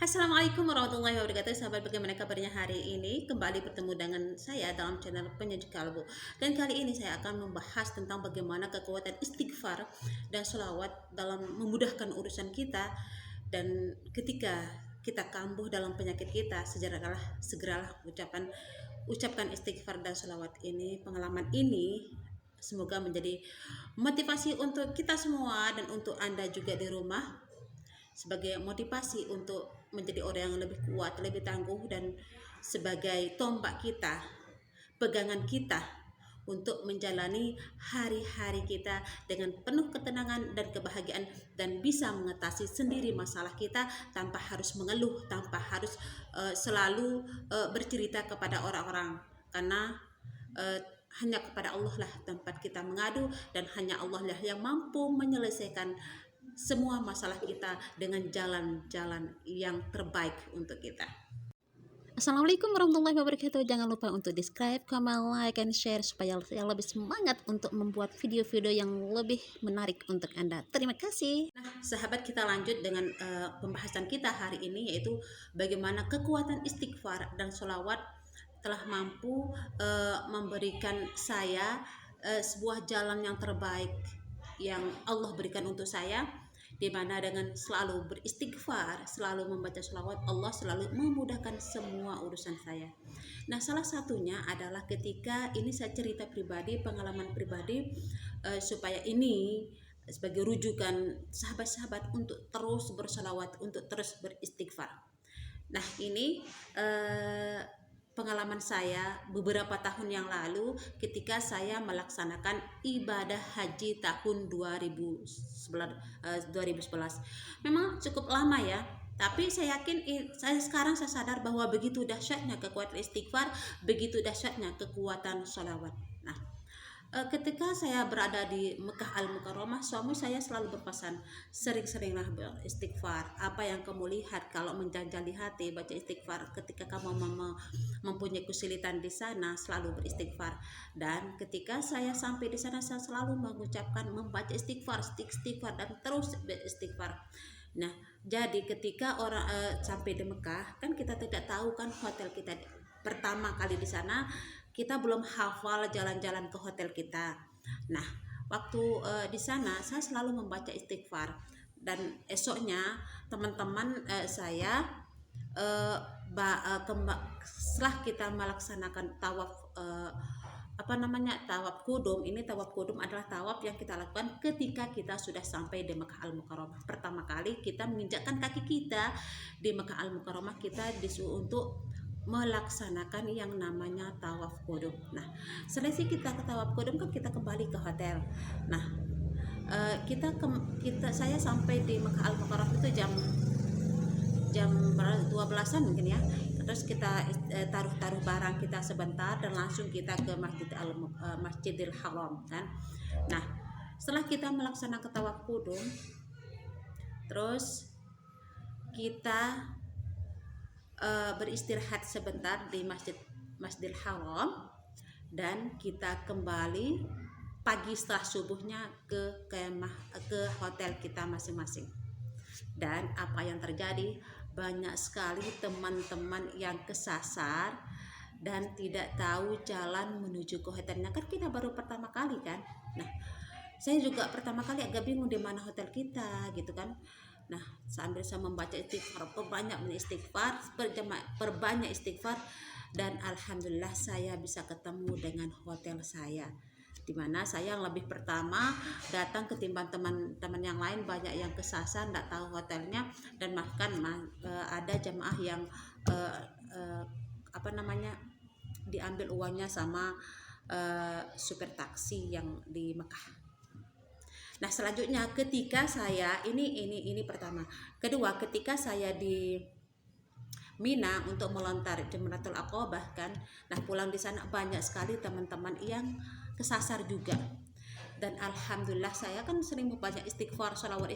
Assalamualaikum warahmatullahi wabarakatuh. Sahabat, bagaimana kabarnya hari ini? Kembali bertemu dengan saya dalam channel Penyejuk Kalbu. Dan kali ini saya akan membahas tentang bagaimana kekuatan istighfar dan sholawat dalam memudahkan urusan kita. Dan ketika kita kambuh dalam penyakit kita, segeralah ucapkan istighfar dan sholawat ini. Pengalaman ini semoga menjadi motivasi untuk kita semua dan untuk Anda juga di rumah, sebagai motivasi untuk menjadi orang yang lebih kuat, lebih tangguh, dan sebagai tombak kita, pegangan kita untuk menjalani hari-hari kita dengan penuh ketenangan dan kebahagiaan, dan bisa mengatasi sendiri masalah kita tanpa harus mengeluh, tanpa harus selalu bercerita kepada orang-orang, karena hanya kepada Allah lah tempat kita mengadu, dan hanya Allah lah yang mampu menyelesaikan semua masalah kita dengan jalan-jalan yang terbaik untuk kita. Assalamualaikum warahmatullahi wabarakatuh. Jangan lupa untuk di subscribe, comment, like, and share supaya saya lebih semangat untuk membuat video-video yang lebih menarik untuk Anda. Terima kasih. Nah, sahabat, kita lanjut dengan pembahasan kita hari ini, yaitu bagaimana kekuatan istighfar dan sholawat telah mampu memberikan saya sebuah jalan yang terbaik yang Allah berikan untuk saya, di mana dengan selalu beristighfar, selalu membaca sholawat, Allah selalu memudahkan semua urusan saya. Nah, salah satunya adalah ketika ini saya cerita pribadi, pengalaman pribadi, supaya ini sebagai rujukan sahabat-sahabat untuk terus bersolawat, untuk terus beristighfar. Nah, ini pengalaman saya beberapa tahun yang lalu ketika saya melaksanakan ibadah haji tahun 2011. Memang cukup lama ya, tapi saya yakin saya sadar bahwa begitu dahsyatnya kekuatan istighfar, begitu dahsyatnya kekuatan sholawat. Nah, ketika saya berada di Mekah Al-Mukarramah, suami saya selalu berpesan, sering-seringlah beristighfar. Apa yang kamu lihat kalau menjajali hati, baca istighfar. Ketika kamu mempunyai kesulitan di sana, selalu beristighfar. Dan ketika saya sampai di sana, saya selalu membaca istighfar, dan terus beristighfar. Nah, jadi ketika orang sampai di Mekah, kan kita tidak tahu kan hotel kita pertama kali di sana, kita belum hafal jalan-jalan ke hotel kita. Nah, waktu di sana saya selalu membaca istighfar, dan esoknya teman-teman saya setelah kita melaksanakan tawaf tawaf kudum. Ini tawaf kudum adalah tawaf yang kita lakukan ketika kita sudah sampai di Mekah Al-Mukarramah. Pertama kali kita menginjakkan kaki kita di Mekah Al-Mukarramah, kita disuruh untuk melaksanakan yang namanya tawaf kudum. Nah, selesai kita ke tawaf kudum kan kita kembali ke hotel. Nah, saya sampai di Mekah Al-Mukarramah itu jam 12-an mungkin ya. Terus kita taruh barang kita sebentar dan langsung kita ke Masjidil Haram kan. Nah, setelah kita melaksanakan tawaf kudum, terus kita beristirahat sebentar di Masjidil Haram, dan kita kembali pagi setelah subuhnya ke hotel kita masing-masing. Dan apa yang terjadi, banyak sekali teman-teman yang kesasar dan tidak tahu jalan menuju ke hotelnya. Kan kita baru pertama kali kan. Nah, saya juga pertama kali agak bingung di mana hotel kita gitu kan. Nah, sambil saya membaca istighfar, perbanyak istighfar, dan alhamdulillah saya bisa ketemu dengan hotel saya, di mana saya yang lebih pertama datang ketimbang teman-teman yang lain. Banyak yang kesasar, tidak tahu hotelnya, dan bahkan ada jemaah yang diambil uangnya sama supir taksi yang di Mekah. Nah, selanjutnya ketika saya ini pertama. Kedua, ketika saya di Mina untuk melontar Jamratul Aqobah kan. Nah, pulang di sana banyak sekali teman-teman yang kesasar juga. Dan alhamdulillah saya kan sering membaca istighfar, sholawat.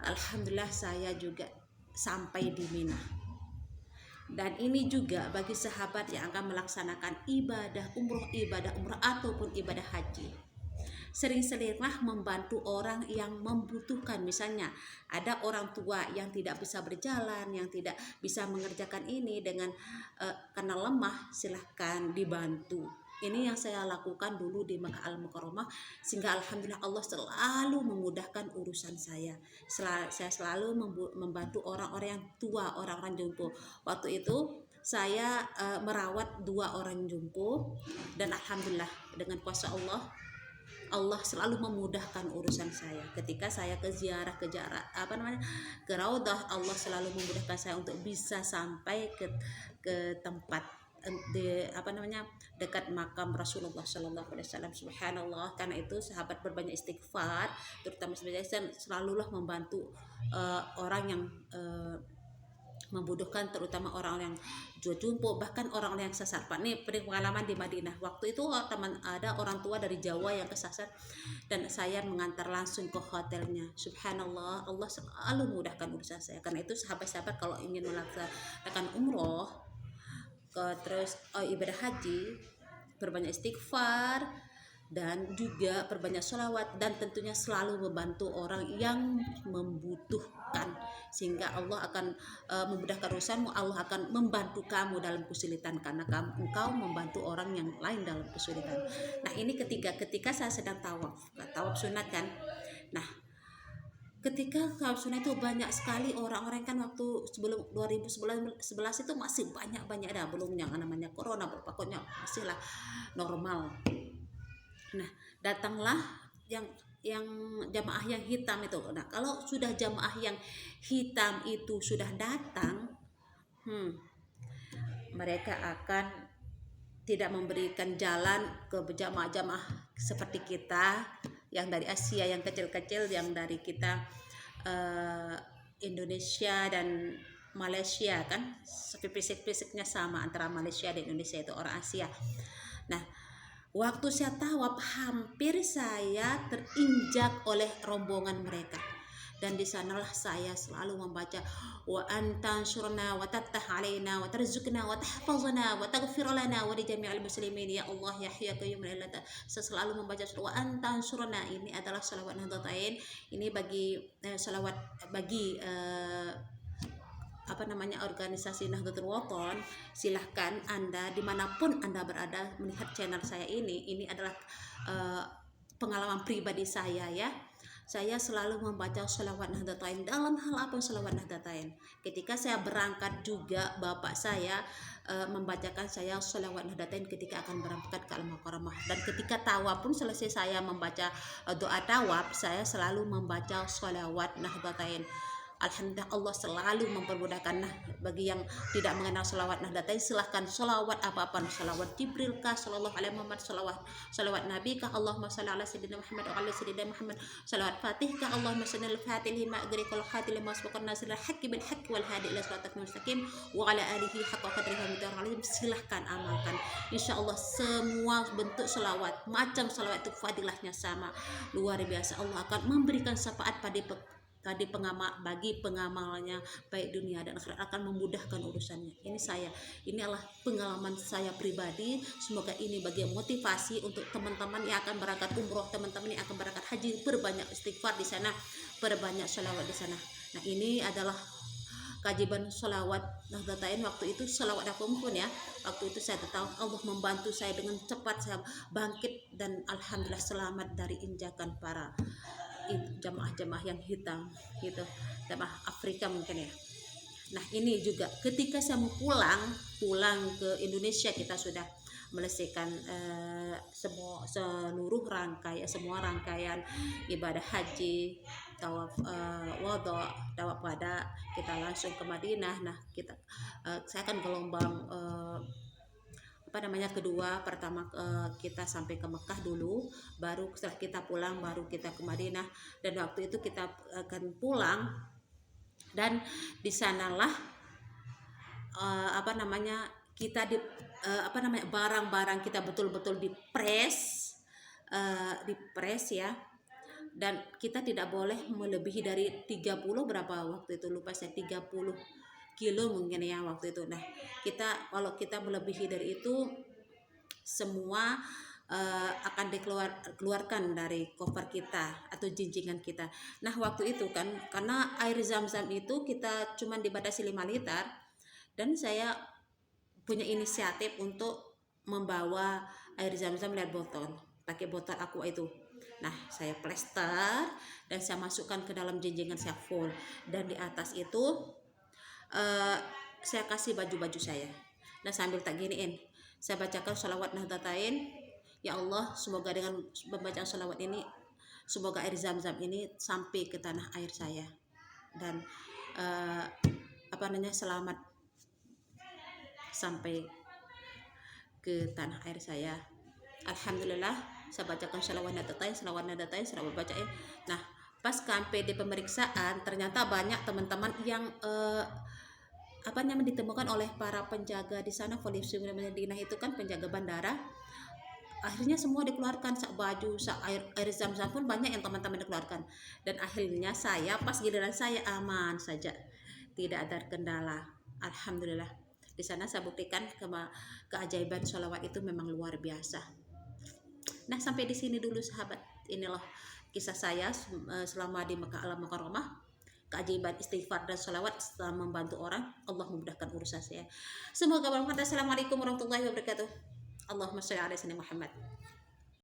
Alhamdulillah saya juga sampai di Mina. Dan ini juga bagi sahabat yang akan melaksanakan ibadah umroh ataupun ibadah haji. sering-seringlah membantu orang yang membutuhkan. Misalnya ada orang tua yang tidak bisa berjalan, yang tidak bisa mengerjakan ini dengan karena lemah, silahkan dibantu. Ini yang saya lakukan dulu di Makkah Al-Mukarramah, sehingga alhamdulillah Allah selalu memudahkan urusan saya. Saya selalu membantu orang-orang yang tua, orang-orang jompo. Waktu itu saya merawat 2 orang jompo, dan alhamdulillah dengan kuasa Allah, Allah selalu memudahkan urusan saya. Ketika saya ke ziarah ke Raudah, Allah selalu memudahkan saya untuk bisa sampai ke tempat dekat makam Rasulullah Sallallahu Alaihi Wasallam. Subhanallah, karena itu sahabat berbanyak istighfar, terutama sebagai saya selalulah membantu orang yang membutuhkan, terutama orang-orang yang jumpo, bahkan orang-orang yang sesat. Pak, nih pengalaman di Madinah. Waktu itu ada orang tua dari Jawa yang kesasar, dan saya mengantar langsung ke hotelnya. Subhanallah, Allah selalu mudahkan urusan saya. Karena itu sahabat-sahabat kalau ingin melaksanakan umroh, terus ibadah haji, berbanyak istighfar dan juga perbanyak sholawat, dan tentunya selalu membantu orang yang membutuhkan, sehingga Allah akan memudahkan urusanmu. Allah akan membantu kamu dalam kesulitan karena engkau membantu orang yang lain dalam kesulitan. Nah, ini ketika saya sedang tawaf sunat kan. Nah, ketika tawaf sunat itu banyak sekali orang-orang kan, waktu sebelum 2011 itu masih banyak ada, belum yang namanya corona, pokoknya masih lah normal. Nah, datanglah yang jamaah yang hitam itu. Nah, kalau sudah jamaah yang hitam itu sudah datang, mereka akan tidak memberikan jalan ke jamaah-jamaah seperti kita yang dari Asia, yang kecil-kecil, yang dari kita Indonesia dan Malaysia kan, fisik-fisiknya sama antara Malaysia dan Indonesia, itu orang Asia. Nah, waktu saya tawaf, hampir saya terinjak oleh rombongan mereka, dan di sanalah saya selalu membaca wa antansurna wa taftah alaina wa tarzuqna wa tahfazna wa taghfir lana wa li jami'il muslimin ya Allah ya hayyu qayyum. Saya selalu membaca wa antansurna. Ini adalah salawat Nahdlatain. Ini bagi salawat bagi organisasi Nahdlatul Wathon. Silahkan Anda dimanapun Anda berada melihat channel saya ini adalah pengalaman pribadi saya ya. Saya selalu membaca sholawat Nahdlatain. Dalam hal apa sholawat Nahdlatain? Ketika saya berangkat juga, bapak saya membacakan saya sholawat Nahdlatain ketika akan berangkat ke Al-Mukarramah. Dan ketika tawaf pun selesai saya membaca doa tawaf, saya selalu membaca sholawat Nahdlatain. Alhamdulillah, Allah selalu mempermudahkan. Nah, bagi yang tidak mengenal sholawat Nahdlatain, silahkan sholawat apa-apa, sholawat Jibril kah, sallallahu alaihi Muhammad, sholawat Nabi kah, Allahumma sholli ala sayyidina Muhammad wa ala sayyidina Muhammad, sholawat Fatih kah, Allahumma sholli al Fatih lima agrikal khatil lima sabaqan nasrul haqqi bil haqqi wal hadi ila siratal mustaqim wa ala alihi haqqa qadrihi wa miqdarihi. Silahkan amalkan. Insyaallah semua bentuk sholawat, macam sholawat itu fadilahnya sama, luar biasa. Allah akan memberikan syafaat bagi pengamalnya, baik dunia dan akhirat, akan memudahkan urusannya. Ini adalah pengalaman saya pribadi. Semoga ini bagi motivasi untuk teman-teman yang akan berangkat umroh, teman-teman yang akan berangkat haji. Berbanyak istighfar di sana, berbanyak sholawat di sana. Nah, ini adalah kajiban sholawat Nahdlatain. Waktu itu sholawat pun ya, waktu itu saya tahu Allah membantu saya dengan cepat, saya bangkit dan alhamdulillah selamat dari injakan para jamaah-jamaah yang hitam gitu, jamaah Afrika mungkin ya. Nah, ini juga ketika saya mau pulang ke Indonesia, kita sudah melesaikan semua rangkaian ibadah haji, tawaf wada, tawaf wada, kita langsung ke Madinah. Nah, saya akan gelombang kedua. Pertama kita sampai ke Mekah dulu, baru setelah kita pulang baru kita ke Madinah. Dan waktu itu kita akan pulang, dan di sanalah kita barang-barang kita betul-betul dipres ya, dan kita tidak boleh melebihi dari 30 berapa waktu itu, lupa saya, 30 kilo mungkin ya waktu itu. Nah, kalau kita melebihi dari itu, semua akan dikeluarkan dari koper kita atau jinjingan kita. Nah waktu itu kan karena air zam-zam itu kita cuma dibatasi 5 liter, dan saya punya inisiatif untuk membawa air zam-zam lewat botol, pakai botol aqua itu. Nah saya plester dan saya masukkan ke dalam jinjingan saya full, dan di atas itu saya kasih baju-baju saya. Nah sambil tak giniin, saya bacakan sholawat Nahdlatain. Ya Allah, semoga dengan pembacaan sholawat ini, semoga air zam-zam ini sampai ke tanah air saya, dan selamat sampai ke tanah air saya. Alhamdulillah, saya bacakan sholawat Nahdlatain, saya bacain. Nah pas sampai di pemeriksaan, ternyata banyak teman-teman yang ditemukan oleh para penjaga di sana. Polisi Madinah itu kan penjaga bandara, akhirnya semua dikeluarkan, sak baju, sak air zam-zam pun banyak yang teman-teman dikeluarkan, dan akhirnya saya pas giliran saya aman saja, tidak ada kendala. Alhamdulillah, di sana saya buktikan keajaiban sholawat itu memang luar biasa. Nah sampai di sini dulu sahabat, inilah kisah saya selama di Mekah Al-Mukarramah, keajaiban istighfar dan sholawat setelah membantu orang. Allah memudahkan urusan saya. Semoga bermanfaat. Assalamualaikum warahmatullahi wabarakatuh. Allahumma sholli ala sayyidina Muhammad.